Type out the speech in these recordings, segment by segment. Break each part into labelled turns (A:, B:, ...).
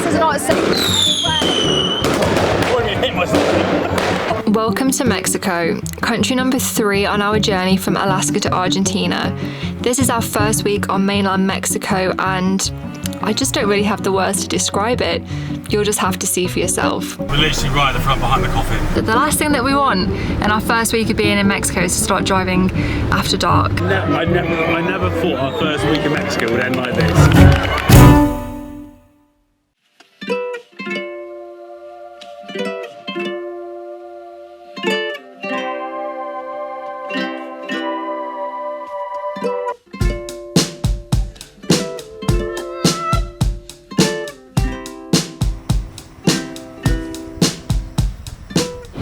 A: is not safe. Welcome to Mexico, country number 3 on our journey from Alaska to Argentina. This is our first week on mainland Mexico, and I just don't really have the words to describe it. You'll just have to see for yourself.
B: We're literally right at the front behind the coffin.
A: The last thing that we want in our first week of being in Mexico is to start driving after dark.
B: I never thought our first week in Mexico would end like this.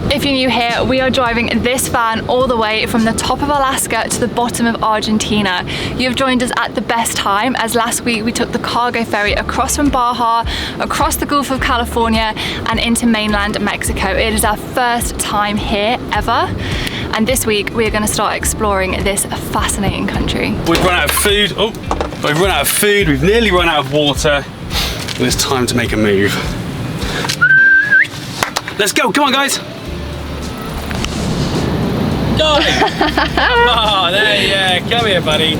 B: If you're new here, we are driving this van all the way from the top of Alaska to the bottom of Argentina. You've joined us at the best time, as last week we took the cargo ferry across from Baja, across the Gulf of California and into mainland Mexico. It is our first time here ever, and this week we're going to start exploring this fascinating country. We've run out of food. We've run out of food, we've nearly run out of water, and it's time to make a move. Let's go, come on guys! Go! Oh, there, yeah, come here, buddy.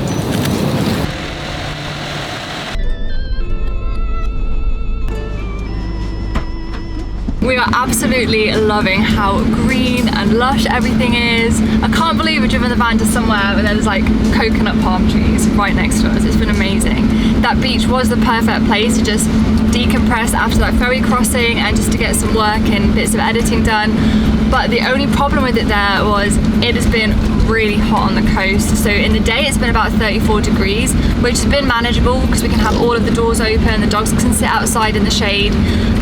A: We are absolutely loving how green and lush everything is. I can't believe we've driven the van to somewhere where there's like coconut palm trees right next to us. It's been amazing. That beach was the perfect place to just decompress after that ferry crossing and just to get some work and bits of editing done. But the only problem with it there was it has been really hot on the coast. So in the day it's been about 34 degrees, which has been manageable because we can have all of the doors open, the dogs can sit outside in the shade.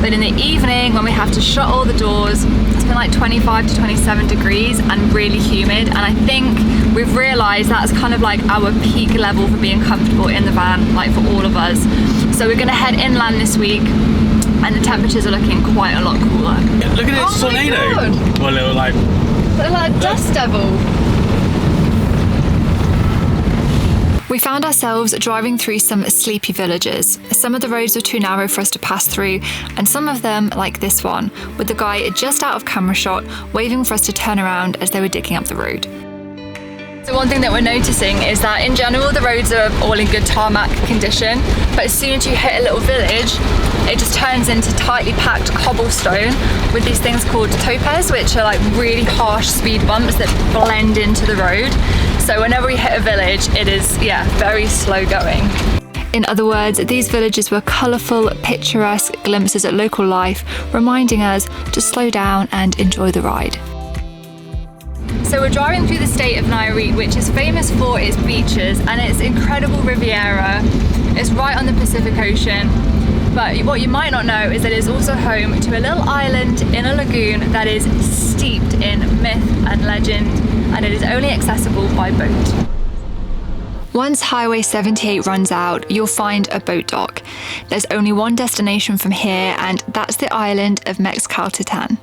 A: But in the evening when we have to shut all the doors, it's been like 25 to 27 degrees and really humid. And I think we've realized that's kind of like our peak level for being comfortable in the van, like for all of us. So we're gonna head inland this week, and the temperatures are looking quite a lot cooler.
B: Look at this tornado! Well, little like...
A: They're like a dust devil. We found ourselves driving through some sleepy villages. Some of the roads were too narrow for us to pass through, and some of them, like this one, with the guy just out of camera shot, waving for us to turn around as they were digging up the road. So one thing that we're noticing is that in general the roads are all in good tarmac condition, but as soon as you hit a little village, it just turns into tightly packed cobblestone with these things called topes, which are like really harsh speed bumps that blend into the road. So whenever we hit a village, it is, yeah, very slow going. In other words, these villages were colourful, picturesque glimpses at local life, reminding us to slow down and enjoy the ride. So we're driving through the state of Nayarit, which is famous for its beaches and its incredible Riviera. It's right on the Pacific Ocean. But what you might not know is that it is also home to a little island in a lagoon that is steeped in myth and legend, and it is only accessible by boat. Once Highway 78 runs out, you'll find a boat dock. There's only one destination from here, and that's the island of Mexcaltitan.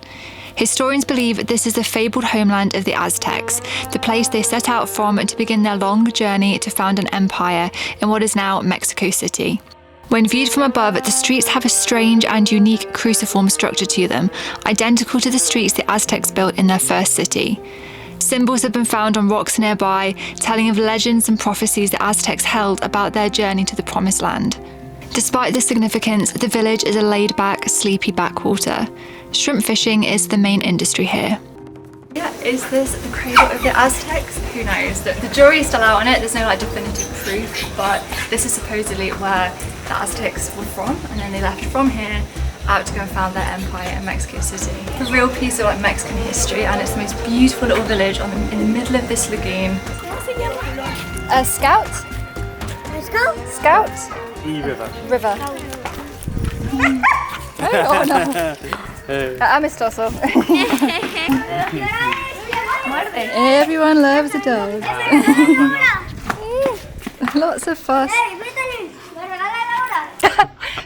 A: Historians believe this is the fabled homeland of the Aztecs, the place they set out from to begin their long journey to found an empire in what is now Mexico City. When viewed from above, the streets have a strange and unique cruciform structure to them, identical to the streets the Aztecs built in their first city. Symbols have been found on rocks nearby, telling of legends and prophecies the Aztecs held about their journey to the Promised Land. Despite the significance, the village is a laid-back, sleepy backwater. Shrimp fishing is the main industry here. Yeah, is this the cradle of the Aztecs? Who knows? The jury is still out on it, there's no like definitive proof, but this is supposedly where the Aztecs were from, and then they left from here out to go and found their empire in Mexico City. A real piece of like Mexican history, and it's the most beautiful little village in the middle of this lagoon. A scout? Scout? River. Oh no. Amistoso. Everyone loves a dog. Lots of fuss.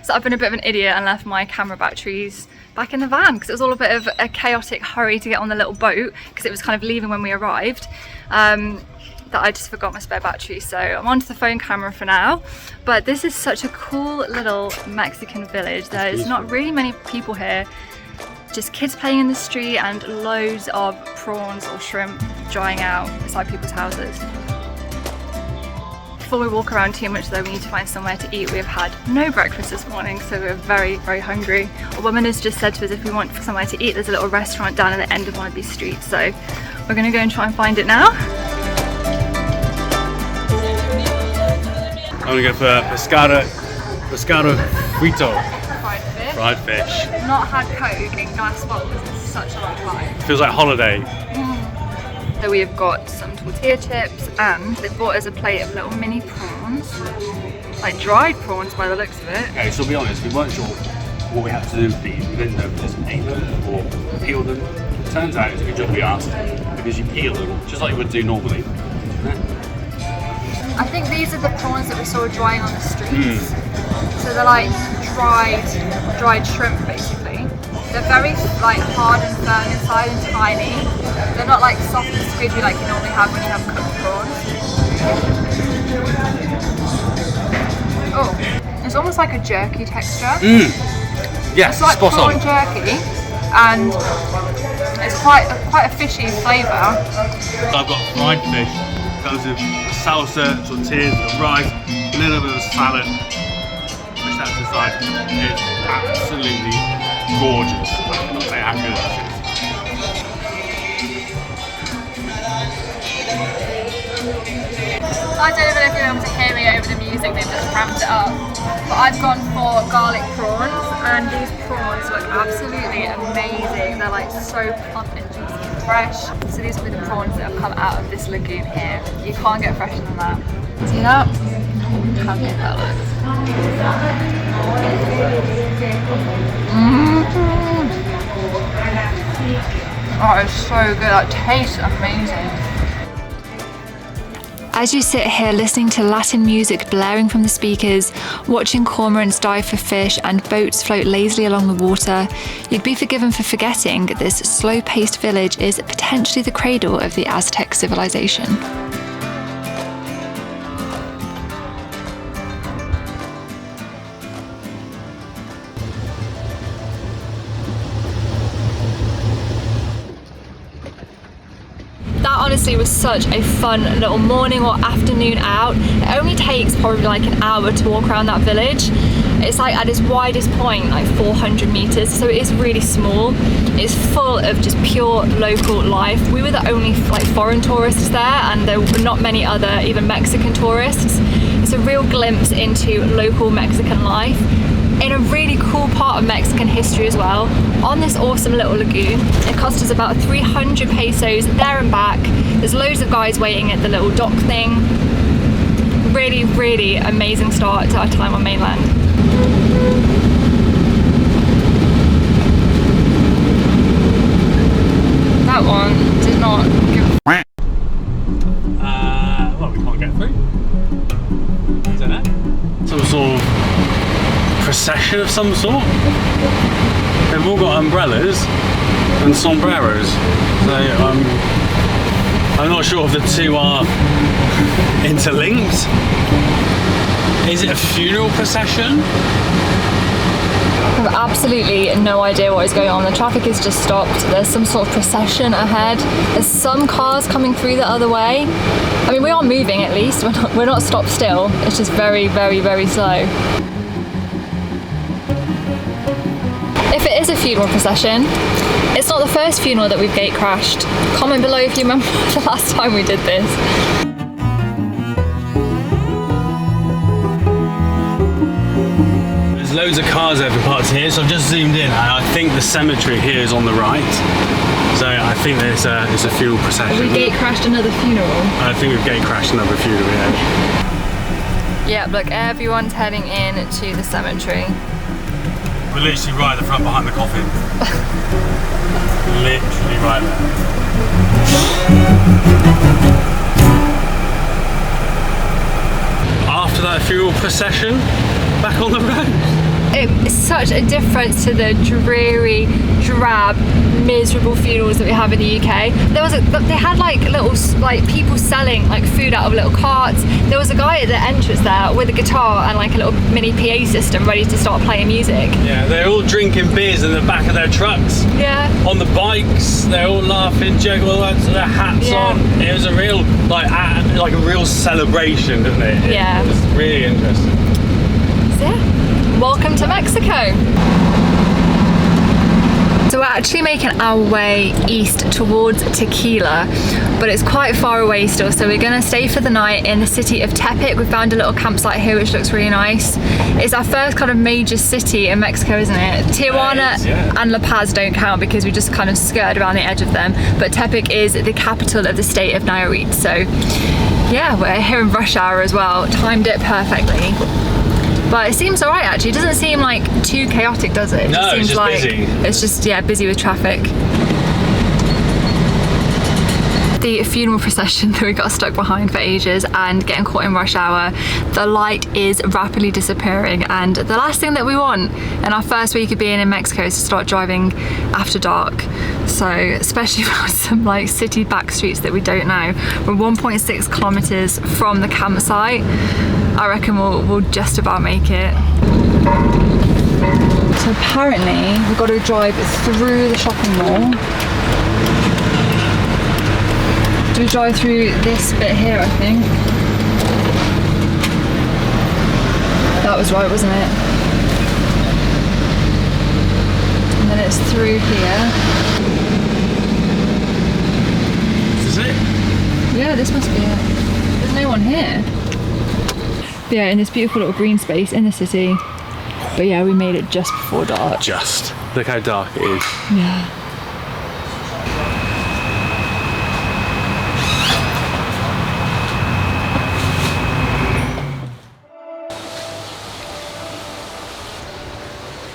A: So I've been a bit of an idiot and left my camera batteries back in the van because it was all a bit of a chaotic hurry to get on the little boat because it was kind of leaving when we arrived.
B: that I just forgot my spare battery, so I'm onto the phone camera for now. But this is such a cool little Mexican village. There's not really many people here, just kids playing in the street and loads of prawns or shrimp drying out beside people's houses. Before we walk around too much though, we need to find somewhere to eat. We have had no breakfast this morning, so we're very, very hungry. A woman has just said to us if we want somewhere to eat, there's a little restaurant down at the end of one of these streets, so we're gonna go and try and find it now.
C: I'm gonna go for pescado frito.
B: Fried fish.
C: Fried fish.
B: I've not had Coke in glass bottles in such a long time.
C: Feels like holiday.
B: So we have got some tortilla chips, and they've bought us a plate of little mini prawns, like dried prawns by the looks of it.
C: Okay, so to be honest, we weren't sure what we had to do with these. We didn't know if just ate them or peel them. Turns out it's a good job we asked, because you peel them just like you would do normally.
B: I think these are the prawns that we saw drying on the streets. So they're like dried shrimp basically. They're very like hard and firm inside and tiny. They're not like soft and squidgy like you normally have when you have cooked prawns. Oh, it's almost like a jerky texture.
C: Yes,
B: it's like
C: spot
B: prawn
C: on.
B: jerky, and it's quite a fishy flavour.
C: So I've got fried fish, comes with salsa, tortillas, rice, a little bit of salad. Push that to the side. It's absolutely gorgeous. I cannot say how good this is.
B: I don't even know if you're able to hear me over the music, they've just ramped it up. But I've gone for garlic prawns, and these prawns look absolutely amazing. They're like so plump and juicy and fresh. So these will be the prawns that have come out of this lagoon here. You can't get fresher than that. See that? How good that looks. Oh, it's so good. That tastes amazing.
A: As you sit here listening to Latin music blaring from the speakers, watching cormorants dive for fish and boats float lazily along the water, you'd be forgiven for forgetting this slow-paced village is potentially the cradle of the Aztec civilization.
B: That honestly was such a fun little morning or afternoon out. It only takes probably like an hour to walk around that village. It's like at its widest point, like 400 meters, so it is really small. It's full of just pure local life. We were the only like foreign tourists there, and there were not many other even Mexican tourists. It's a real glimpse into local Mexican life in a really cool part of Mexican history as well, on this awesome little lagoon. It cost us about 300 pesos there and back. There's loads of guys waiting at the little dock thing. Really, really amazing start to our time on mainland. That one did not give
C: Well, we can't get through. Is that it? Some sort of procession of some sort. They've all got umbrellas and sombreros. So I'm not sure if the two are interlinked. Is it a funeral procession?
B: I have absolutely no idea what is going on. The traffic is just stopped. There's some sort of procession ahead. There's some cars coming through the other way. I mean, we are moving at least. We're not stopped still. It's just very, very, very slow. If it is a funeral procession, it's not the first funeral that we've gate crashed. Comment below if you remember the last time we did this.
C: There's loads of cars over parts here, so I've just zoomed in, and I think the cemetery here is on the right. So I think there's a funeral procession.
B: Have we gate crashed another funeral?
C: I think we've gate crashed another funeral, yeah.
B: Yep, look, everyone's heading in to the cemetery.
C: We're literally right at the front behind the coffin. Literally right there. After that funeral procession, back on the road.
A: it's such a difference to the dreary, drab, miserable funerals that we have in the UK. They had like little like people selling like food out of little carts. There was a guy at the entrance there with a guitar and like a little mini PA system ready to start playing music.
C: Yeah, they're all drinking beers in the back of their trucks.
A: Yeah.
C: On the bikes, they're all laughing, joking, all that, their hats on. It was a real like a real celebration, didn't it?
A: Yeah.
C: It was really interesting.
A: So yeah, welcome to Mexico. So we're actually making our way east towards Tequila, but it's quite far away still, so we're gonna stay for the night in the city of Tepic. We found a little campsite here which looks really nice. It's our first kind of major city in Mexico, isn't it? Tijuana and La Paz don't count because we just kind of skirted around the edge of them, but Tepic is the capital of the state of Nayarit. So yeah, we're here in rush hour as well, timed it perfectly. But it seems alright actually. It doesn't seem like too chaotic, does it?
C: No,
A: seems
C: it's just
A: like
C: busy.
A: It's just, yeah, busy with traffic. The funeral procession that we got stuck behind for ages and getting caught in rush hour, the light is rapidly disappearing, and the last thing that we want in our first week of being in Mexico is to start driving after dark. So especially for some like city back streets that we don't know. We're 1.6 kilometers from the campsite. I reckon we'll just about make it. So apparently we've got to drive through the shopping mall. Do we drive through this bit here, I think? That was right, wasn't it? And then it's through here.
C: This is it?
A: Yeah, this must be it. There's no one here. But yeah, in this beautiful little green space in the city. But yeah, we made it just before dark.
C: Just. Look how dark it is.
A: Yeah.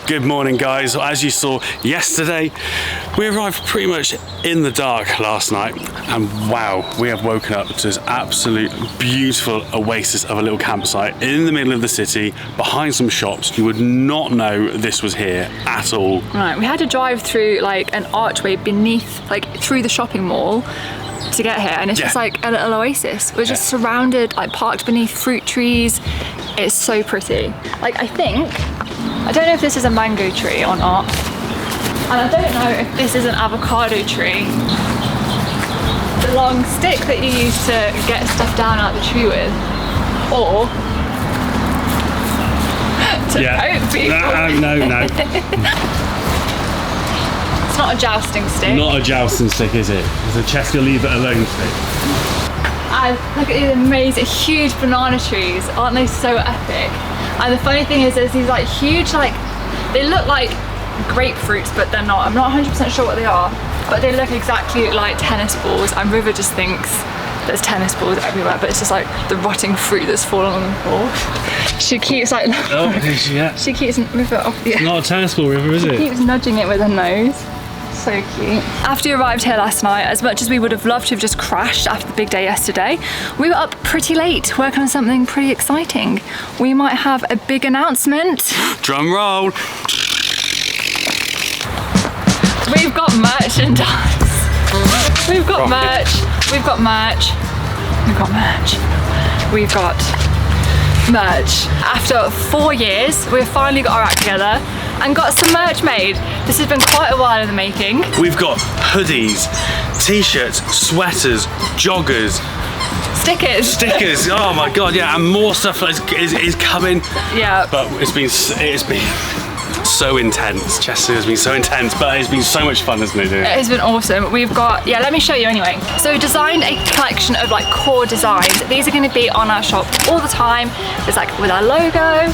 C: Good morning guys. As you saw yesterday, we arrived pretty much in the dark last night, and wow, we have woken up to this absolute beautiful oasis of a little campsite in the middle of the city behind some shops. You would not know this was here at all.
A: Right, we had to drive through like an archway beneath, like through the shopping mall to get here, and it's just like a little oasis. We're just surrounded, like parked beneath fruit trees. It's so pretty. Like I don't know if this is a mango tree or not, and I don't know if this is an avocado tree. The long stick that you use to get stuff down out the tree with, or to poke people.
C: No.
A: It's not a jousting stick.
C: Not a jousting stick, is it? It's a Chesca leave it alone stick.
A: And look at these amazing, huge banana trees. Aren't they so epic? And the funny thing is there's these like huge, like, they look like grapefruits, but they're not. I'm not 100% sure what they are, but they look exactly like tennis balls. And River just thinks there's tennis balls everywhere, but it's just like the rotting fruit that's fallen on the floor. She keeps like, she keeps, River off the
C: Not a tennis ball, River, is it?
A: She keeps nudging it with her nose. So cute. After we arrived here last night, as much as we would have loved to have just crashed after the big day yesterday, we were up pretty late working on something pretty exciting. We might have a big announcement.
C: Drum roll.
A: We've got merchandise. We've got merch. We've got merch. We've got merch. We've got merch. After 4 years, we've finally got our act together and got some merch made. This has been quite a while in the making.
C: We've got hoodies, t-shirts, sweaters, joggers, stickers. Oh my god, yeah, and more stuff is coming.
A: Yeah.
C: But it's been so intense. Chester has been so intense, but it's been so much fun, hasn't it?
A: It has been awesome. We've got, let me show you anyway. So we designed a collection of like core designs. These are going to be on our shop all the time. It's like with our logo.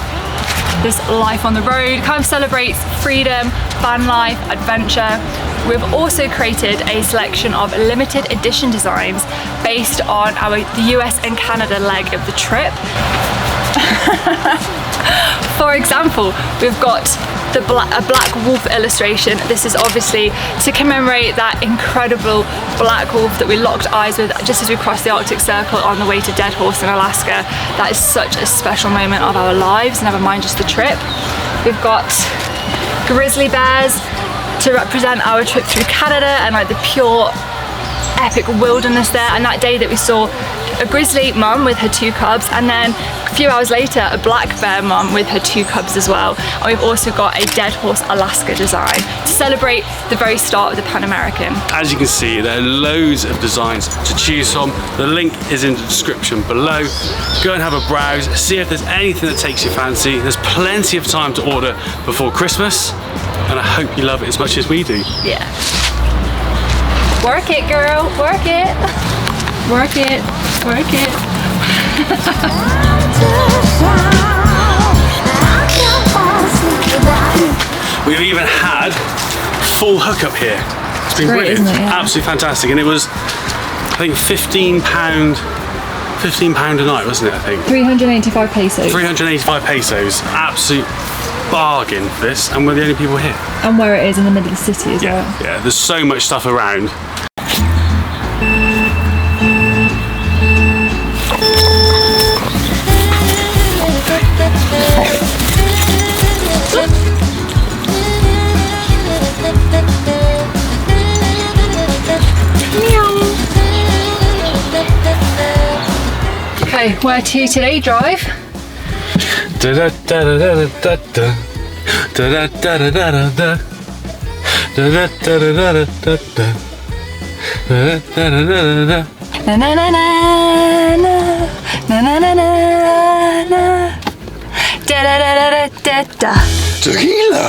A: This life on the road kind of celebrates freedom, van life, adventure. We've also created a selection of limited edition designs based on the US and Canada leg of the trip. For example, we've got
B: a black wolf illustration. This is obviously to commemorate that incredible black wolf that we locked eyes with just as we crossed the Arctic Circle on the way to Dead Horse in Alaska. That is such a special moment of our lives, never mind just the trip. We've got grizzly bears to represent our trip through Canada and like the pure epic wilderness there. And that day that we saw a grizzly mum with her 2 cubs, and then a few hours later a black bear mum with her 2 cubs as well. And we've also got a Dead Horse Alaska design to celebrate the very start of the Pan American.
C: As you can see, there are loads of designs to choose from. The link is in the description below. Go and have a browse, see if there's anything that takes your fancy. There's plenty of time to order before Christmas, and I hope you love it as much as we do.
B: Yeah. Work it, girl, work it. Work it, work it.
C: We've even had full hookup here. It's been
A: great,
C: brilliant,
A: isn't it? Yeah.
C: Absolutely fantastic. And it was, I think, £15 a night, wasn't it? I think
A: 385 pesos.
C: 385 pesos. Absolute bargain for this, and we're the only people here.
A: And where it is in the middle of the city as well.
C: Yeah, there's so much stuff around.
B: Okay, where to today, drive?
C: Da da da da da da da da da da da da da da da da da da da da.
B: Na na na na na na na na na da da da da da da.
C: Tequila.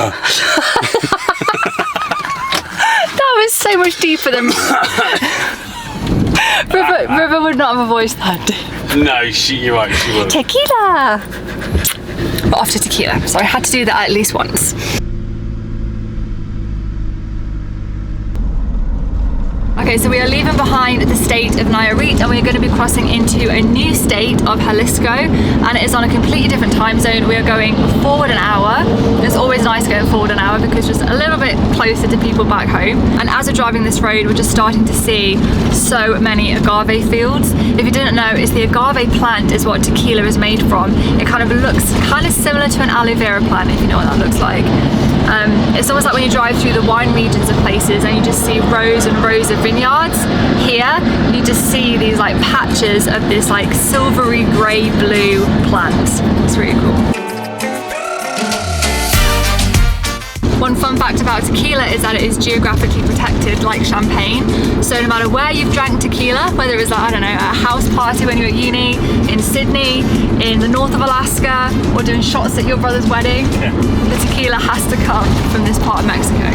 B: That was so much deeper than River would not have a voice that deep.
C: No, you're right, she would.
B: Tequila! But off to tequila, so I had to do that at least once. Okay, so we are leaving behind the state of Nayarit and we're going to be crossing into a new state of Jalisco, and it is on a completely different time zone. We are going forward an hour. It's always nice going forward an hour because it's just a little bit closer to people back home. And as we're driving this road, we're just starting to see so many agave fields. If you didn't know, it's the agave plant is what tequila is made from. It kind of looks kind of similar to an aloe vera plant, if you know what that looks like. It's almost like when you drive through the wine regions of places and you just see rows and rows of vineyards. Here, you just see these like patches of this like silvery grey blue plant. It's really cool. One fun fact about tequila is that it is geographically protected like champagne. So no matter where you've drank tequila, whether it was like, I don't know, at a house party when you were at uni, in Sydney, in the north of Alaska, or doing shots at your brother's wedding, the tequila has to come from this part of Mexico.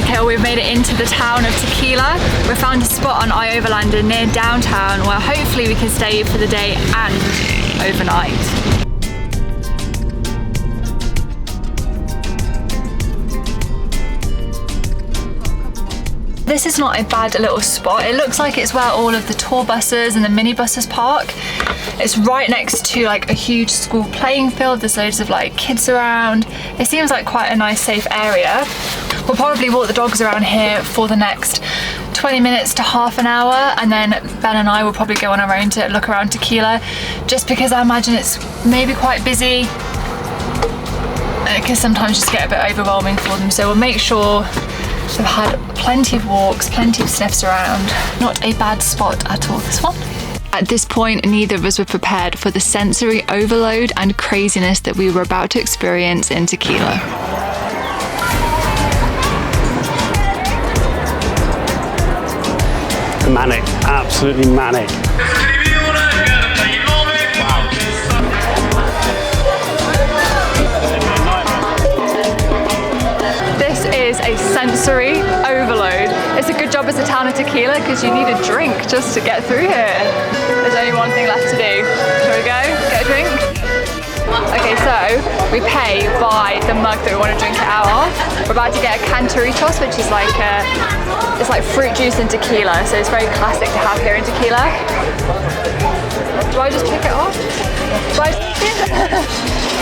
B: Okay, well, we've made it into the town of Tequila. We found a spot on Overlanding near downtown where hopefully we can stay for the day and overnight. This is not a bad little spot. It looks like it's where all of the tour buses and the minibuses park. It's right next to like a huge school playing field. There's loads of like kids around. It seems like quite a nice safe area. We'll probably walk the dogs around here for the next 20 minutes to half an hour, and then Ben and I will probably go on our own to look around Tequila, just because I imagine it's maybe quite busy. It can sometimes just get a bit overwhelming for them, so we'll make sure we've had plenty of walks, plenty of sniffs around. Not a bad spot at all, this one. At this point, neither of us were prepared for the sensory overload and craziness that we were about to experience in Tequila.
C: Manic, absolutely manic.
B: This is a sensory overload. It's a good job it's a town of Tequila because you need a drink just to get through here. There's only one thing left to do. Shall we go? Get a drink? Okay, so we pay by the mug that we want to drink it out of. We're about to get a cantaritos, which is like it's like fruit juice and tequila, so it's very classic to have here in Tequila. Do I just pick it off? Do I just pick it?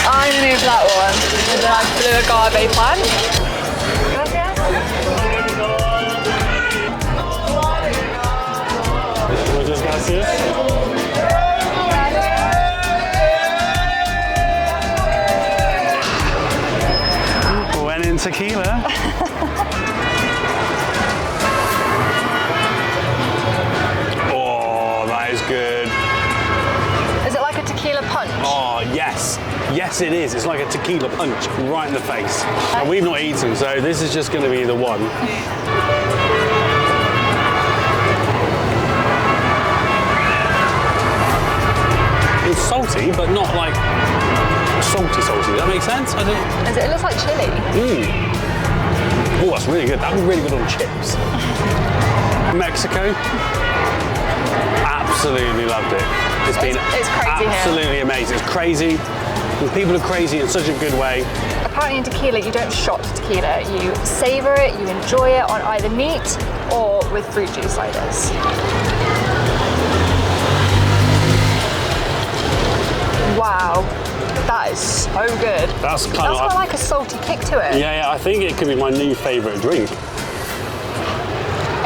B: I'm gonna go for that one. And then I blue agave plant.
C: Muchas gracias. When in tequila. Oh, that is good.
B: Is it like a tequila punch?
C: Oh, yes. Yes, it is. It's like a tequila punch right in the face. And we've not eaten, so this is just going to be the one. It's salty, but not like salty. Does that make sense? I don't...
B: It looks like chili.
C: Oh, that's really good. That would be really good on chips. Mexico, absolutely loved it. It's been absolutely amazing. It's crazy. And people are crazy in such a good way.
B: Apparently in tequila, you don't shot tequila. You savor it, you enjoy it on either neat or with fruit juice like this. Wow, that is so good.
C: That's kind
B: of like a salty kick to it.
C: Yeah, I think it could be my new favourite drink.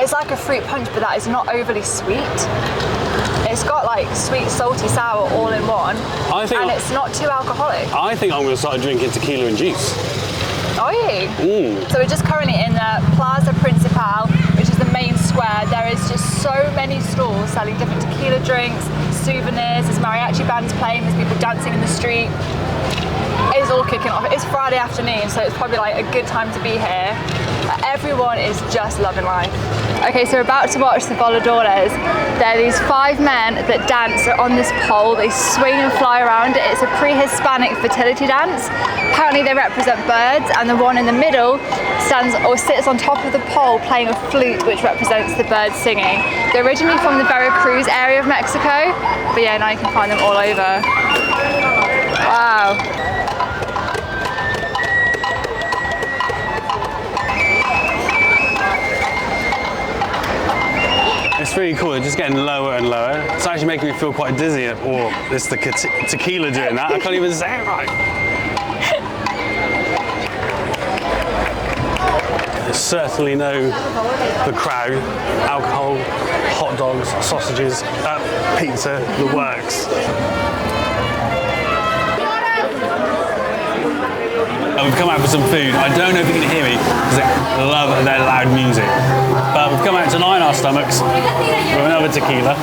B: It's like a fruit punch, but that is not overly sweet. It's got like sweet, salty, sour all in one. And it's not too alcoholic.
C: I think I'm going to start drinking tequila and juice.
B: Are you? So we're just currently in the Plaza Principal, which is the main square. There is just so many stalls selling different tequila drinks, souvenirs, there's mariachi bands playing, there's people dancing in the street. It's all kicking off. It's Friday afternoon, so it's probably like a good time to be here. Everyone is just loving life. Okay, so we're about to watch the voladores. There are these 5 men that dance on this pole. They swing and fly around it. It's a pre-Hispanic fertility dance. Apparently they represent birds, and the one in the middle stands or sits on top of the pole playing a flute, which represents the birds singing. They're originally from the Veracruz area of Mexico, but yeah, now you can find them all over. Wow.
C: It's really cool. They're just getting lower and lower. It's actually making me feel quite dizzy. Or it's the tequila doing that. I can't even say it right. There's certainly no the crowd. Alcohol, hot dogs, sausages, pizza, the works. We've come out for some food. I don't know if you can hear me because I love their loud music. But we've come out to line our stomachs with another tequila.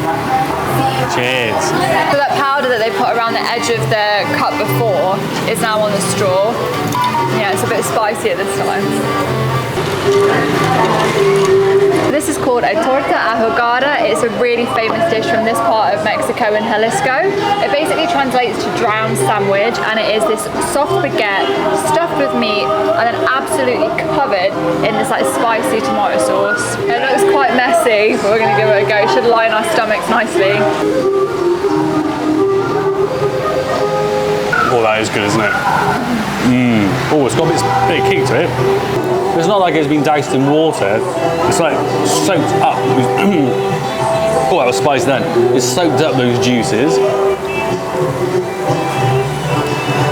C: Cheers.
B: So that powder that they put around the edge of the cup before is now on the straw. Yeah, it's a bit spicy at this time. This is called a torta ahogada. It's a really famous dish from this part of Mexico in Jalisco. It basically translates to drowned sandwich, and it is this soft baguette stuffed with meat and then absolutely covered in this like spicy tomato sauce. It looks quite messy, but we're going to give it a go. It should line our stomachs nicely.
C: Oh, that is good, isn't it? Oh, it's got a bit of kick to it. It's not like it's been doused in water. It's like soaked up. Oh, that was spicy then. It's soaked up those juices.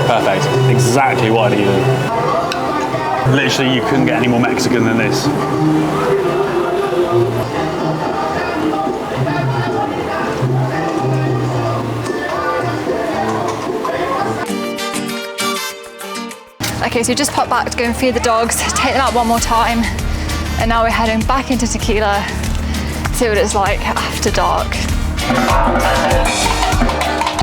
C: Perfect. Exactly what I needed. Literally, you couldn't get any more Mexican than this.
B: Okay, so we just popped back to go and feed the dogs, take them out one more time, and now we're heading back into Tequila, see what it's like after dark.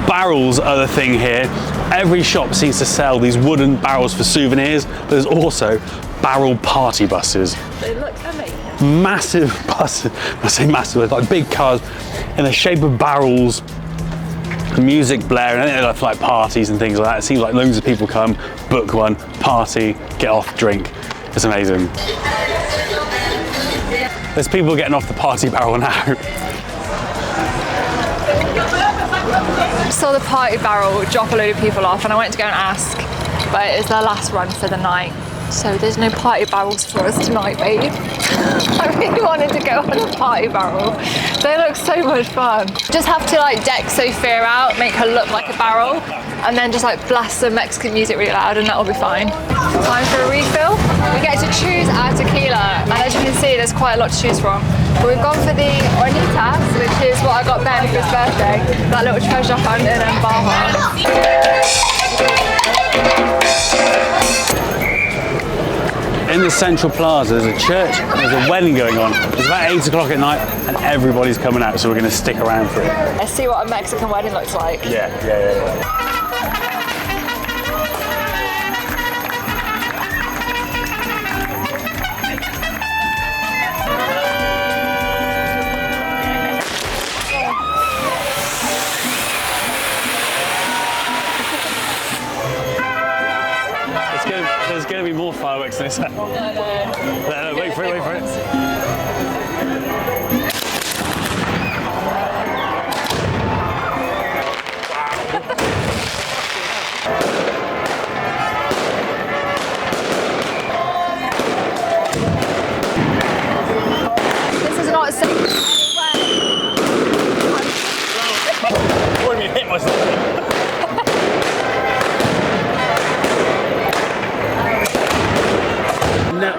C: Barrels are the thing here. Every shop seems to sell these wooden barrels for souvenirs, but there's also barrel party buses.
B: They look amazing.
C: Massive buses, I say massive, like big cars in the shape of barrels. Music blaring, I think they like parties and things like that. It seems like loads of people come, book one, party, get off, drink. It's amazing. There's people getting off the party barrel now.
B: Saw the party barrel drop a load of people off, and I went to go and ask, but it's their last run for the night. So there's no party barrels for us tonight, babe. I really wanted to go on a party barrel. They look so much fun. Just have to like deck Sophia out, make her look like a barrel, and then just like blast some Mexican music really loud and that'll be fine. Time for a refill. We get to choose our tequila, and as you can see, there's quite a lot to choose from. But we've gone for the Hornitas, which is what I got Ben for his birthday. That little treasure hunt in Baja.
C: In the central plaza, there's a church, there's a wedding going on. It's about 8 o'clock at night and everybody's coming out, so we're going to stick around for it.
B: Let's see what a Mexican wedding looks like.
C: Yeah. There's going to be more fireworks than this. No, wait for it.
B: This is not safe anyway.
C: I wouldn't hit myself.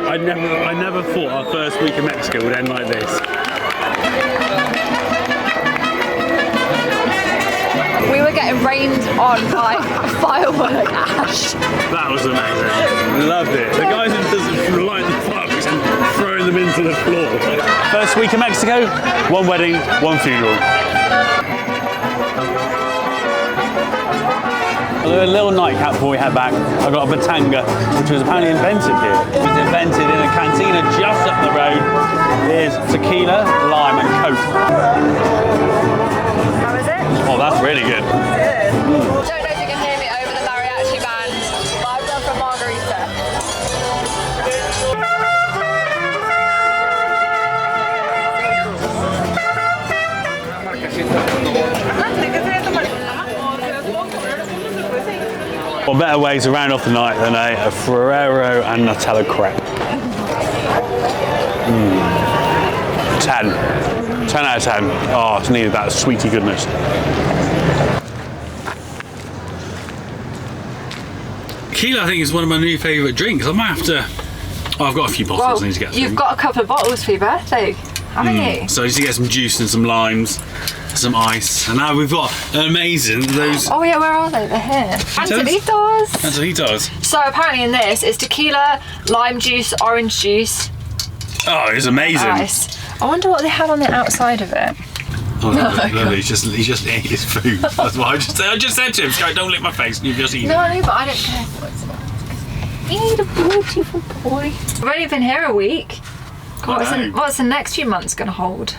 C: I never thought our first week in Mexico would end like this.
B: We were getting rained on by firework ash.
C: That was amazing. Loved it. The guys who just light the fireworks and throwing them into the floor. First week in Mexico, one wedding, one funeral. A little nightcap before we head back. I got a batanga, which was apparently invented here. It was invented in a cantina just up the road. Here's tequila, lime and Coke.
B: How is it?
C: Oh, that's really good.
B: Good. Don't know if you can hear me over the mariachi band, but I've gone for margarita.
C: What better way to round off the night than a Ferrero and Nutella crepe? 10 out of 10. Oh, it's needed that sweetie goodness. Tequila, I think, is one of my new favourite drinks. I might have to... Oh, I've got a few bottles I need to get.
B: You've got a couple of bottles for your birthday, haven't you?
C: So I need to get some juice and some limes, some ice, and now we've got an amazing those.
B: Oh yeah, where are they? They're here.
C: Antonitos.
B: So apparently in this is tequila, lime juice, orange juice.
C: Oh, it's amazing.
B: Ice. I wonder what they have on the outside of it.
C: Oh, lovely. He just ate his food. That's what I just said to him. Sky, don't lick my face. You just eat it.
B: No, but I don't care what's it. Eat a beautiful boy. We've only been here a week. What's the next few months going to hold?